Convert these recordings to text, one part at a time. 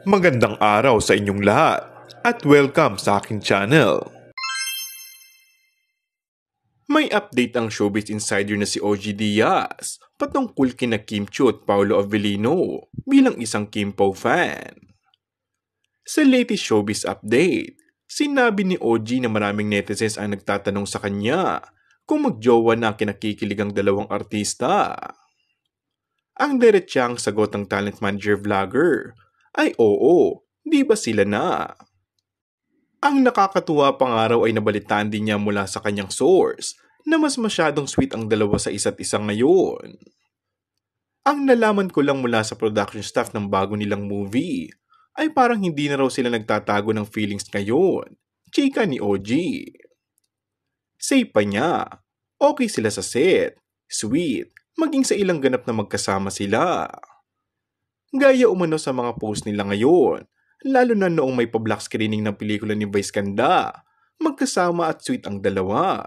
Magandang araw sa inyong lahat at welcome sa aking channel. May update ang showbiz insider na si OG Diaz patungkol kina Kim Chiu at Paolo Avellino bilang isang Kim Pao fan. Sa latest showbiz update, sinabi ni OG na maraming netizens ang nagtatanong sa kanya kung magjowa na kinakikiligang dalawang artista. Ang diretsang sagot ng talent manager vlogger ay oo, di ba sila na? Ang nakakatuwa pang araw ay nabalitaan din niya mula sa kanyang source na mas masyadong sweet ang dalawa sa isa't isa ngayon. Ang nalaman ko lang mula sa production staff ng bago nilang movie ay parang hindi na raw sila nagtatago ng feelings ngayon, chika ni OG. Say pa niya, okay sila sa set, sweet, maging sa ilang ganap na magkasama sila. Gaya umano sa mga post nila ngayon, lalo na noong may pa-black screening ng pelikula ni Vice Ganda, magkasama at sweet ang dalawa.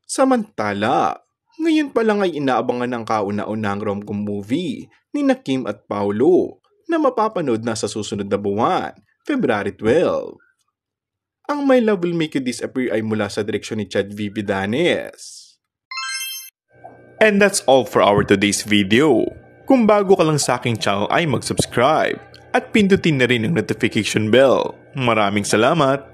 Samantala, ngayon pa lang ay inaabangan ang kauna-unahang rom-com movie ni Kim at Paolo na mapapanood na sa susunod na buwan, February 12. Ang My Love Will Make You Disappear ay mula sa direksyon ni Chad V. Vidanes. And that's all for our today's video. Kung bago ka lang sa aking channel ay mag-subscribe at pindutin na rin ang notification bell. Maraming salamat!